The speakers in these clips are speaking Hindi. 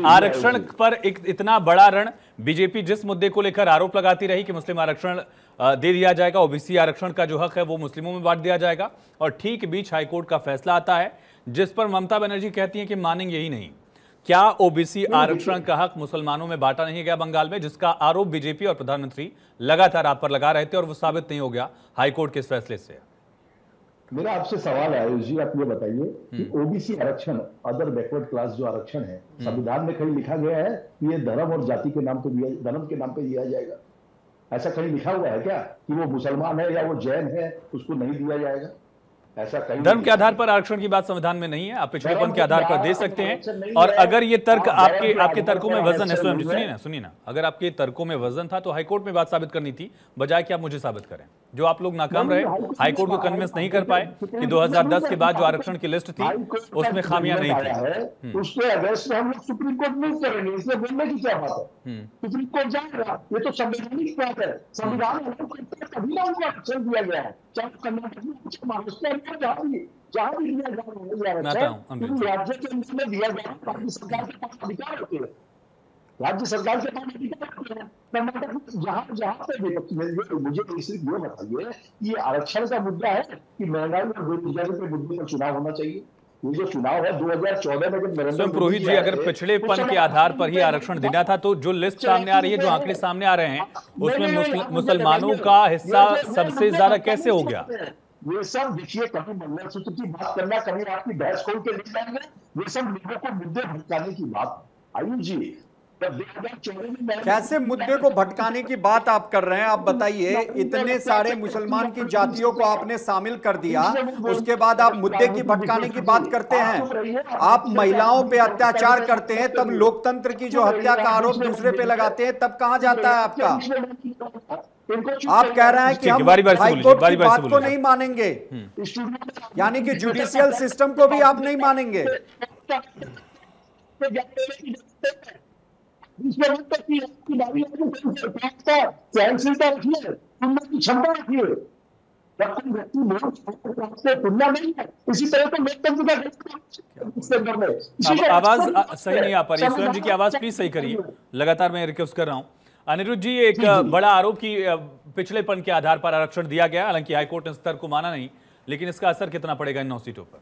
आरक्षण पर एक इतना बड़ा रण, बीजेपी जिस मुद्दे को लेकर आरोप लगाती रही कि मुस्लिम आरक्षण दे दिया जाएगा, ओबीसी आरक्षण का जो हक है वो मुस्लिमों में बांट दिया जाएगा, और ठीक बीच हाईकोर्ट का फैसला आता है जिस पर ममता बनर्जी कहती हैं कि मानेंगे ही नहीं। क्या ओबीसी आरक्षण का हक मुसलमानों में बांटा नहीं गया बंगाल में, जिसका आरोप बीजेपी और प्रधानमंत्री लगातार आप पर लगा रहे थे और वो साबित नहीं हो गया हाईकोर्ट के इस फैसले से? मेरा आपसे सवाल है आयुष जी, आप ये बताइए कि ओबीसी आरक्षण, अदर बैकवर्ड क्लास जो आरक्षण है, संविधान में कहीं लिखा गया है कि ये धर्म और जाति के नाम पे दिया, धर्म के नाम पे दिया जाएगा? ऐसा कहीं लिखा हुआ है क्या कि वो मुसलमान है या वो जैन है उसको नहीं दिया जाएगा? ऐसा कहीं धर्म के आधार पर आरक्षण की बात संविधान में नहीं है। आप पिछड़ेपन के आधार पर दे सकते हैं, और अगर ये तर्क आपके तर्कों में वजन है, सुनिए ना, अगर आपके तर्कों में वजन था तो हाईकोर्ट में बात साबित करनी थी, बजाय कि आप मुझे साबित करें। जो आप लोग नाकाम रहे, हाईकोर्ट को कन्विंस नहीं कर पाए कि 2010 के बाद जो आरक्षण की लिस्ट थी उसमें खामियां नहीं थी। उसके अगेंस्ट में हम लोग सुप्रीम कोर्ट मूव करेंगे, इसमें बोलने की क्या बात है? सुप्रीम कोर्ट जाएगा, ये तो संवैधानिक बात है। संविधान तभी ना उनको आरक्षण दिया गया है, चाहे कर्नाटक में, महाराष्ट्र में, जहां भी दिया जा रहा है, राज्य के अंदर में दिया जा रहा है। राज्य सरकार के पास अधिकार होते हैं, राज्य सरकार के पास अधिकार होते हैं। कर्नाटक में जहां पे मुझे सिर्फ ये बताइए, ये आरक्षण का मुद्दा है कि महंगाई और बेरोजगारी के मुद्दे पर चुनाव होना चाहिए? ये जो चुनाव है 2014 में जब नरेंद्र पुरोहित जी, अगर पिछड़ेपन के आधार पर ही आरक्षण देना था तो जो लिस्ट सामने आ रही है, जो आंकड़े सामने आ रहे हैं, उसमें मुसलमानों का हिस्सा सबसे ज्यादा कैसे हो गया? ये सब देखिए, कभी मंगलसूत्र की बात करना, कभी आपकी बहस खोल के ले जाएंगे, ये सब लोगों को मुद्दे भटकाने की बात। आयुष जी, कैसे मुद्दे को भटकाने की बात आप कर रहे हैं? आप बताइए, इतने सारे मुसलमान की जातियों को आपने शामिल कर दिया, उसके बाद आप मुद्दे की भटकाने की बात करते हैं। आप महिलाओं पे अत्याचार करते हैं, तब लोकतंत्र की जो हत्या का आरोप दूसरे पे लगाते हैं, तब कहां जाता है आपका? आप कह रहे हैं कि हम हाईकोर्ट की बात को नहीं मानेंगे, यानी कि जुडिशियल सिस्टम को भी आप नहीं मानेंगे। सहनशीलता रखिए, क्षमता रखिए, तुलना नहीं है। इसी तरह तो लोकतंत्र का आवाज सही नहीं आ पा रही, स्वयं जी की आवाज प्लीज सही करिए, लगातार मैं रिक्वेस्ट कर रहा हूं। अनिरुद्ध जी, एक बड़ा आरोप की पिछलेपन के आधार पर आरक्षण दिया गया, हालांकि हाईकोर्ट ने स्तर को माना नहीं, लेकिन इसका असर कितना पड़ेगा इन 9 सीटों पर?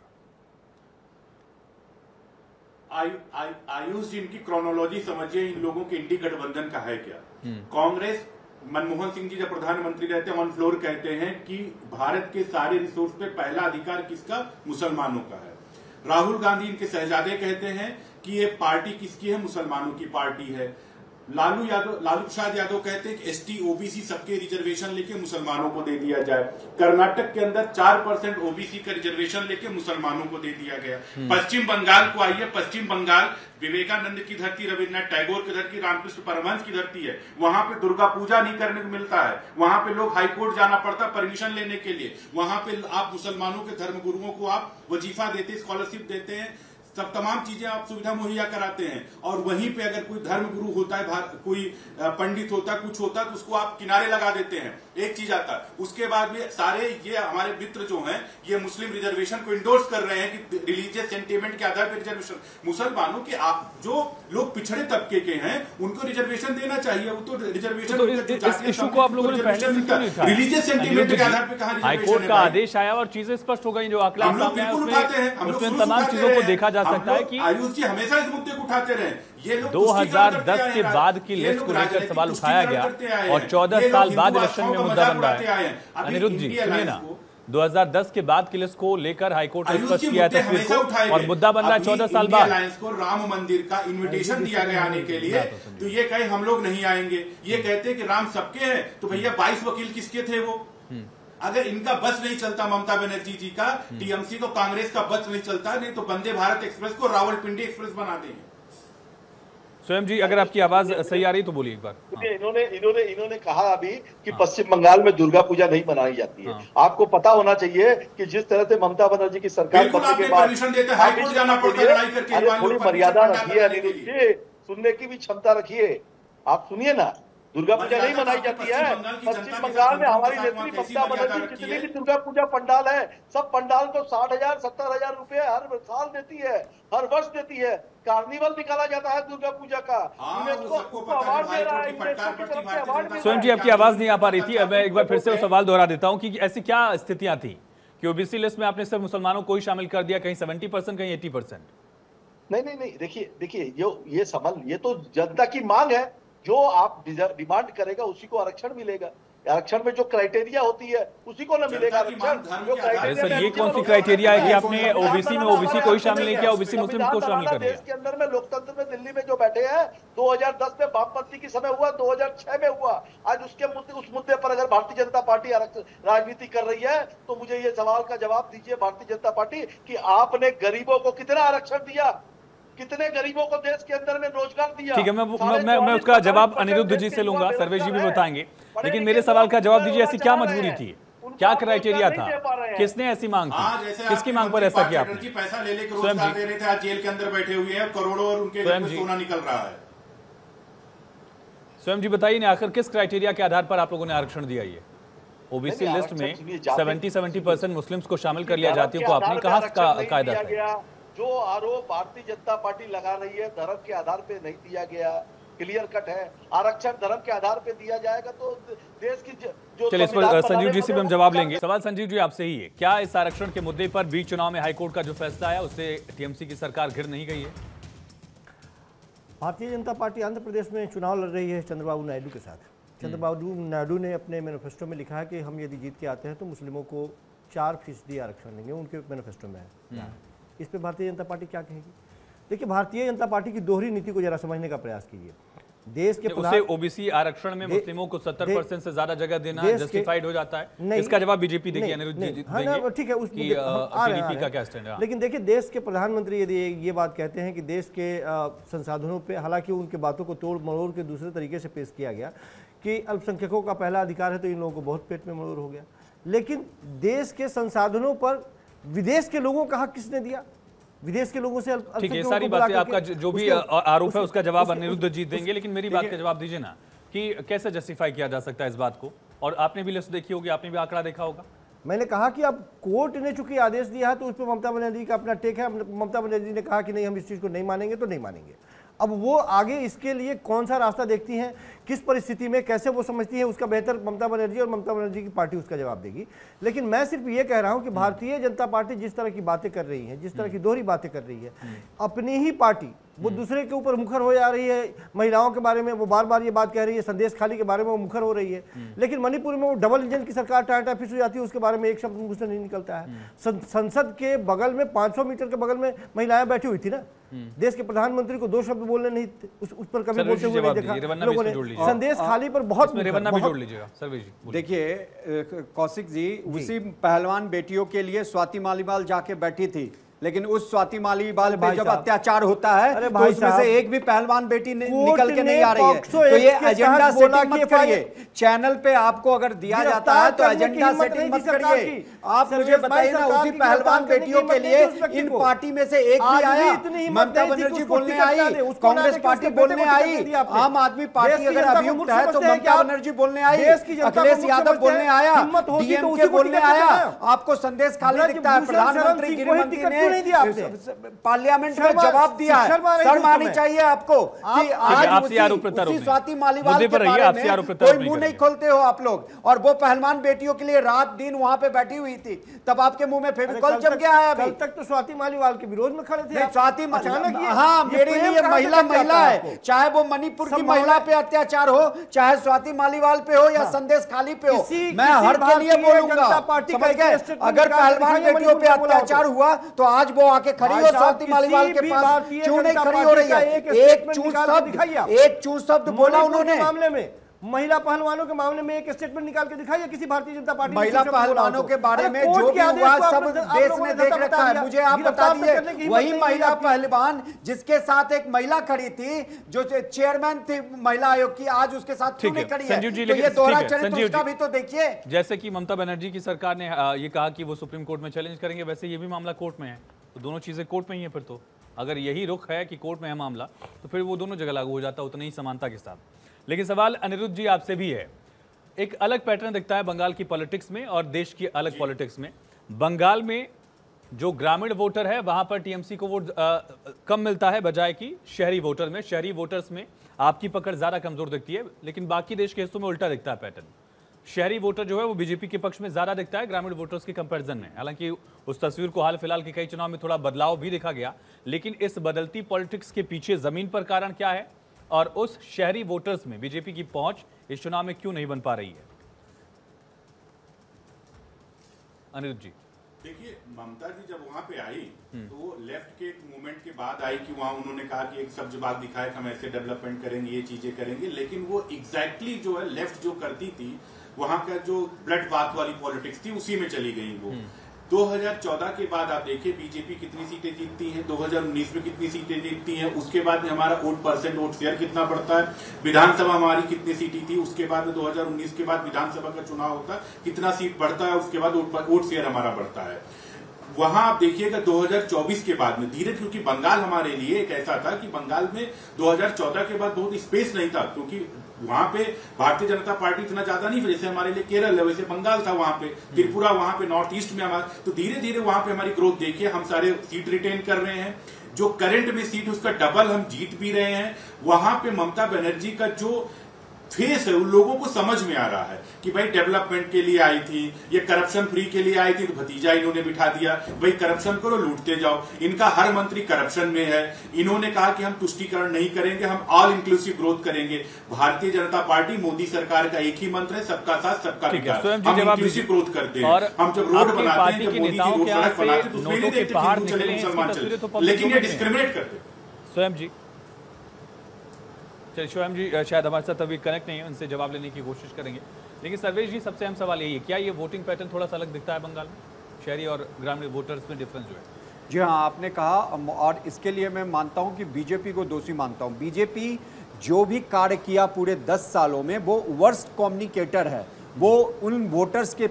आयुष जी, इनकी क्रोनोलॉजी समझिए, इन लोगों के इंडी गठबंधन का है क्या? कांग्रेस, मनमोहन सिंह जी जब प्रधानमंत्री रहते हैं, ऑन फ्लोर कहते हैं कि भारत के सारे रिसोर्स पे पहला अधिकार किसका? मुसलमानों का है। राहुल गांधी, इनके शहजादे, कहते हैं कि ये पार्टी किसकी है? मुसलमानों की पार्टी है। लालू प्रसाद यादव कहते हैं कि एसटी ओबीसी सबके रिजर्वेशन लेके मुसलमानों को दे दिया जाए। कर्नाटक के अंदर 4% ओबीसी का रिजर्वेशन लेके मुसलमानों को दे दिया गया। पश्चिम बंगाल को आइए, पश्चिम बंगाल विवेकानंद की धरती, रविन्द्रनाथ टैगोर की धरती, रामकृष्ण परमहंस की धरती है। वहां पे दुर्गा पूजा नहीं करने को मिलता है, वहां पे लोग हाईकोर्ट जाना पड़ता है परमिशन लेने के लिए। वहां पे आप मुसलमानों के धर्म गुरुओं को आप वजीफा देते, स्कॉलरशिप देते हैं, सब तमाम चीजें आप सुविधा मुहैया कराते हैं। और वहीं पे अगर कोई धर्म गुरु होता है, कोई पंडित होता है, कुछ होता है, तो उसको आप किनारे लगा देते हैं। एक चीज आता है, उसके बाद में सारे ये हमारे मित्र जो हैं, ये मुस्लिम रिजर्वेशन को इंडोर्स कर रहे हैं कि रिलीजियस सेंटिमेंट के आधार पर रिजर्वेशन। मुसलमानों के आप जो लोग पिछड़े तबके के हैं उनको रिजर्वेशन देना चाहिए। वो तो रिजर्वेशन इशू को आप लोगों ने पहले से क्यों नहीं उठाया? रिलीजियस सेंटिमेंट के आधार पर कहा हाईकोर्ट का आदेश आया और चीजें स्पष्ट हो गई, जो आंकड़ा सामने आया उसमें तमाम चीजों को देखा जा सकता है कि आयुष जी हमेशा इस मुद्दे को उठाते रहे। ये लोग 2010 के बाद की लिस्ट को लेकर सवाल उठाया गया और 14 साल बाद इलेक्शन में मुद्दा बन रहा है। अनिरुद्ध जी सुनिए ना, 2010 के बाद की लिस्ट को लेकर हाईकोर्ट ने स्पष्ट किया है तस्वीर को, और मुद्दा बन रहा है 14 साल बाद। अलायंस को राम मंदिर का इन्विटेशन दिया गया आने के लिए, तो ये कहे हम लोग नहीं आएंगे। ये कहते हैं कि राम सबके हैं, तो भैया 22 वकील किसके थे वो? अगर इनका बस नहीं चलता, ममता बनर्जी जी का, टीएमसी को, कांग्रेस का बस नहीं चलता, नहीं तो वंदे भारत एक्सप्रेस को रावलपिंडी एक्सप्रेस बना देंगे। स्वयं जी, अगर आपकी आवाज सही आ रही तो बोलिए एक बार। इन्होंने कहा अभी कि पश्चिम बंगाल में दुर्गा पूजा नहीं मनाई जाती है। आपको पता होना चाहिए कि जिस तरह से ममता बनर्जी की सरकार बनने के बाद थोड़ी मर्यादा रखिए, सुनने की भी क्षमता रखिए। आप सुनिए ना, दुर्गा पूजा नहीं मनाई जाती है। पश्चिम बंगाल में हमारी नेत्री ममता बनर्जी जितनी भी दुर्गा पूजा पंडाल है, सब पंडाल को 60,000 70,000 रुपए हर साल देती है, हर वर्ष देती है। कार्निवल निकाला जाता है दुर्गा पूजा का, यूनेस्को अवार्ड दे रहा है, यूनेस्को की तरफ से अवार्ड। स्वयं जी आपकी आवाज नहीं आ पा रही थी, अब मैं एक बार फिर से वो सवाल दोहरा देता हूँ कि ऐसी क्या स्थितियां थी कि ओबीसी लिस्ट में आपने सिर्फ मुसलमानों को ही शामिल कर दिया, कहीं 70% कहीं 80%? नहीं, देखिए ये तो जनता की मांग है, जो आप डिमांड करेगा उसी को आरक्षण मिलेगा। आरक्षण में जो क्राइटेरिया होती है उसी को ना मिलेगा आरक्षण। सर ये कौन सी क्राइटेरिया है कि आपने ओबीसी में ओबीसी को ही शामिल नहीं किया, ओबीसी मुस्लिम को शामिल कर दिया? देश के अंदर में लोकतंत्र में दिल्ली में जो बैठे हैं, 2010 में वामपंथी के समय हुआ, 2006 में हुआ। आज उस मुद्दे पर अगर भारतीय जनता पार्टी राजनीति कर रही है तो मुझे ये सवाल का जवाब दीजिए भारतीय जनता पार्टी कि आपने गरीबों को कितना आरक्षण दिया, कितने गरीबों को देश के अंदर में रोजगार दिया? ठीक है, मैं उसका जवाब अनिरुद्ध जी से लूंगा, सर्वेश जी भी बताएंगे, लेकिन मेरे सवाल का जवाब दीजिए, ऐसी क्या मजबूरी थी, क्या क्राइटेरिया था, किसने ऐसी मांग की, किसकी मांग पर ऐसा किया आपने? पैसा ले लेकर रोजगार दे रहे थे, आज जेल के अंदर बैठे हुए हैं, करोड़ों और उनके घर में सोना निकल रहा है। स्वयं जी बताइए ना, आखिर किस क्राइटेरिया के आधार पर आप लोगों ने आरक्षण दिया? ये ओबीसी लिस्ट में 70% मुस्लिम्स को शामिल कर लिया, जातियों को आपने कहा कायदा था? जो आरोप भारतीय जनता पार्टी लगा रही है धर्म के आधार पे नहीं दिया गया, क्लियर कट है। आरक्षण धर्म के आधार पे दिया जाएगा तो देश की जो चलिए, इस पर संजीव जी से भी हम जवाब लेंगे। सवाल संजीव जी आपसे ही है, क्या इस आरक्षण के मुद्दे पर बीच चुनाव में हाईकोर्ट का जो फैसला आया उससे टीएमसी की सरकार घिर नहीं गई है? भारतीय जनता पार्टी आंध्र प्रदेश में चुनाव लड़ रही है चंद्रबाबू नायडू के साथ। चंद्रबाबू नायडू ने अपने मैनिफेस्टो में लिखा है कि हम यदि जीत के आते हैं तो मुस्लिमों को 4% आरक्षण देंगे, उनके मैनिफेस्टो में है। इस पे भारतीय जनता पार्टी क्या कहेगी? देखिए, भारतीय जनता पार्टी की दोहरी नीति को जरा समझने का प्रयास कीजिए। देश के उसे ओबीसी आरक्षण में मुस्लिमों को 70% से ज्यादा जगह देना जस्टिफाइड हो जाता है, इसका जवाब बीजेपी देगी, अनिरुद्ध जी देंगे। ठीक है, उस पीडीपी का क्या स्टैंड है? लेकिन देखिए, देश के प्रधानमंत्री यदि ये बात कहते हैं कि देश के संसाधनों पे, हालांकि उनके बातों को तोड़ मरोड़ के दूसरे तरीके से पेश किया गया कि अल्पसंख्यकों का पहला अधिकार है, तो इन लोगों को बहुत पेट में मरोड़ हो गया। लेकिन देश के संसाधनों पर विदेश के लोगों का हक किसने दिया? विदेश के लोगों से ठीक है, सारी बातें आपका जो भी आरोप है उसका जवाब अनिरुद्ध जी देंगे, लेकिन मेरी बात का जवाब दीजिए ना कि कैसे जस्टिफाई किया जा सकता है इस बात को? और आपने भी लिस्ट देखी होगी, आपने भी आंकड़ा देखा होगा। मैंने कहा कि अब कोर्ट ने चूंकि आदेश दिया है तो उस पर ममता बनर्जी का अपना टेक है। ममता बनर्जी ने कहा कि नहीं, हम इस चीज को नहीं मानेंगे तो नहीं मानेंगे। अब वो आगे इसके लिए कौन सा रास्ता देखती हैं, किस परिस्थिति में कैसे वो समझती है, उसका बेहतर ममता बनर्जी और ममता बनर्जी की पार्टी उसका जवाब देगी। लेकिन मैं सिर्फ ये कह रहा हूं कि भारतीय जनता पार्टी जिस तरह की बातें कर रही है, जिस तरह की दोहरी बातें कर रही है, अपनी ही पार्टी वो दूसरे के ऊपर मुखर हो जा रही है। महिलाओं के बारे में वो बार बार ये बात कह रही है, संदेश खाली के बारे में वो मुखर हो रही है, लेकिन मणिपुर में वो डबल इंजन की सरकार टाटा फिश हो जाती है, उसके बारे में एक शब्द मुंह से नहीं निकलता है। संसद के बगल में 500 मीटर के बगल में महिलाएं बैठी हुई थी ना, देश के प्रधानमंत्री को 2 शब्द बोलने नहीं, उस पर कभी बोलते हुए नहीं देखा लोगों ने। संदेश खाली पर बहुत जोड़ लीजिएगा सर्वेश जी। देखिए कौशिक जी, उसी पहलवान बेटियों के लिए स्वाति मालीवाल जाके बैठी थी, लेकिन उस स्वाति मालीवाल पे जब अत्याचार होता है तो उसमें से एक भी पहलवान बेटी निकल के नहीं आ रही है। तो ये एजेंडा सेटिंग मत करिए, चैनल पे आपको अगर दिया जाता है तो एजेंडा सेटिंग मत करिए। आप मुझे बताइए ना, उसी पहलवान बेटियों के लिए इन पार्टी में से एक भी आया? ममता बनर्जी बोलने आई, कांग्रेस पार्टी बोलने आई, आम आदमी पार्टी अगर अभियुक्त है तो ममता बनर्जी बोलने आई, अखिलेश यादव बोलने आया, डीएमके बोलने आया। आपको संदेश खाली दिखता है। प्रधानमंत्री गृहमंत्री ने पार्लियामेंट में जवाब दिया है, शर्म आनी चाहिए आपको कि आज उसी स्वाति मालीवाल के बारे में कोई मुंह नहीं खोलते हो आप लोग। और वो पहलवान बेटियों के लिए रात दिन वहां पे बैठी हुई थी, तब आपके मुंह में फेविकॉल जम गया है। अभी तक तो स्वाति मालीवाल के विरोध में खड़े थे। स्वाति हाँ, मेरे लिए महिला महिला है, चाहे वो मणिपुर की महिला पे अत्याचार हो, चाहे स्वाति मालीवाल पे हो या संदेश खाली पे हो, मैं हर के लिए बोलूंगा। समझ गए? अगर पहलवान बेटियों पे अत्याचार हुआ तो आज वो आके खड़ी हो स्वाति मालीवाल के पास, क्यों नहीं खड़ी हो रही है? एक चूस शब्द बोला उन्होंने मामले में, महिला पहलवानों के मामले में एक स्टेटमेंट निकाल के दिखाइए किसी भारतीय जनता पार्टी। महिला पहलवानों के बारे में जो भी हुआ सब देश ने देख रखा है। मुझे आप बता दीजिए, वही महिला पहलवान जिसके साथ एक महिला खड़ी थी, जो चेयरमैन थी महिला आयोग की, आज उसके साथ क्यों नहीं खड़ी है? तो ये दोहरा चरित्र उसका भी तो देखिए। जैसे कि ममता बनर्जी की सरकार ने ये कहा कि वो सुप्रीम कोर्ट में चैलेंज करेंगे, वैसे ये भी मामला कोर्ट में है, तो दोनों चीजें कोर्ट में ही है। फिर तो अगर यही रुख है कि कोर्ट में है मामला, तो फिर वो दोनों जगह लागू हो जाता उतनी ही समानता के साथ। लेकिन सवाल अनिरुद्ध जी आपसे भी है, एक अलग पैटर्न दिखता है बंगाल की पॉलिटिक्स में और देश की अलग पॉलिटिक्स में। बंगाल में जो ग्रामीण वोटर है वहां पर टीएमसी को वोट कम मिलता है बजाय कि शहरी वोटर में। शहरी वोटर्स में आपकी पकड़ ज्यादा कमजोर दिखती है, लेकिन बाकी देश के हिस्सों में उल्टा दिखता है पैटर्न। शहरी वोटर जो है वो बीजेपी के पक्ष में ज्यादा दिखता है ग्रामीण वोटर्स के कंपैरिजन में। हालांकि उस तस्वीर को हाल फिलहाल के कई चुनाव में थोड़ा बदलाव भी देखा गया, लेकिन इस बदलती पॉलिटिक्स के पीछे जमीन पर कारण क्या है और उस शहरी वोटर्स में बीजेपी की पहुंच इस चुनाव में क्यों नहीं बन पा रही है? अनिरुद्ध जी, देखिए, ममता जी जब वहां पे आई तो वो लेफ्ट के एक मूवमेंट के बाद आई कि वहां उन्होंने कहा कि एक सब्ज बात दिखाए, हम ऐसे डेवलपमेंट करेंगे, ये चीजें करेंगे, लेकिन वो एग्जैक्टली जो है लेफ्ट जो करती थी, वहां का जो ब्लड बात वाली पॉलिटिक्स थी उसी में चली गई वो। 2014 के बाद आप देखिए बीजेपी कितनी सीटें जीतती है, 2019 में कितनी सीटें जीतती हैं, उसके बाद में हमारा वोट शेयर कितना बढ़ता है, विधानसभा हमारी कितनी सीटें थी, उसके बाद में 2019 के बाद विधानसभा का चुनाव होता है, कितना सीट बढ़ता है, उसके बाद वोट शेयर हमारा बढ़ता है। वहां आप देखिएगा 2024 के बाद में धीरे, क्योंकि बंगाल हमारे लिए एक ऐसा था कि बंगाल में 2014 के बाद बहुत स्पेस नहीं था, क्योंकि वहां पे भारतीय जनता पार्टी इतना ज्यादा नहीं, जैसे हमारे लिए केरल है वैसे बंगाल था, वहां पे त्रिपुरा, वहां पे नॉर्थ ईस्ट में हमारा, तो धीरे धीरे वहां पे हमारी ग्रोथ देखिए, हम सारे सीट रिटेन कर रहे हैं, जो करंट में सीट उसका डबल हम जीत भी रहे हैं। वहां पे ममता बनर्जी का जो फेस है उन लोगों को समझ में आ रहा है कि भाई डेवलपमेंट के लिए आई थी, ये करप्शन फ्री के लिए आई थी, तो भतीजा इन्होंने बिठा दिया, भाई करप्शन करो, लूटते जाओ। इनका हर मंत्री करप्शन में है। इन्होंने कहा कि हम तुष्टीकरण नहीं करेंगे, हम ऑल इंक्लूसिव ग्रोथ करेंगे। भारतीय जनता पार्टी मोदी सरकार का एक ही मंत्र है, सबका साथ सबका विकास। हम इंक्लूसिव ग्रोथ करते हैं, हम जब रोड बनाते हैं, जब मोदी जी रोड सड़क बनाते हैं तो उसमें नहीं देखते हिंदू चले मुसलमान चले, लेकिन ये डिस्क्रिमिनेट करते हैं। स्वयं जी, चलिए स्वयं जी शायद हमारे साथ अभी कनेक्ट नहीं है, उनसे जवाब लेने की कोशिश करेंगे। लेकिन सर्वेश जी, सबसे अहम सवाल यही है, क्या ये वोटिंग पैटर्न थोड़ा सा अलग दिखता है बंगाल में? शहरी और ग्रामीण वोटर्स में डिफरेंस जो है? जी हाँ, आपने कहा, और इसके लिए मैं मानता हूं कि बीजेपी को दोषी मानता हूं। बीजेपी जो भी कार्य किया पूरे 10 सालों में, वो वर्स्ट कम्युनिकेटर है। वो उन वोटर्स के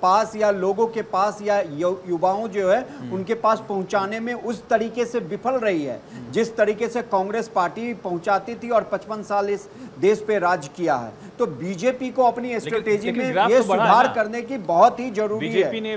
पास या लोगों के पास या युवाओं जो है उनके पास पहुंचाने में उस तरीके से विफल रही है जिस तरीके से कांग्रेस पार्टी पहुंचाती थी और 55 साल इस देश पे राज किया है। तो बीजेपी को अपनी स्ट्रेटेजी में ये सुधार करने की बहुत ही जरूरी है। बीजेपी ने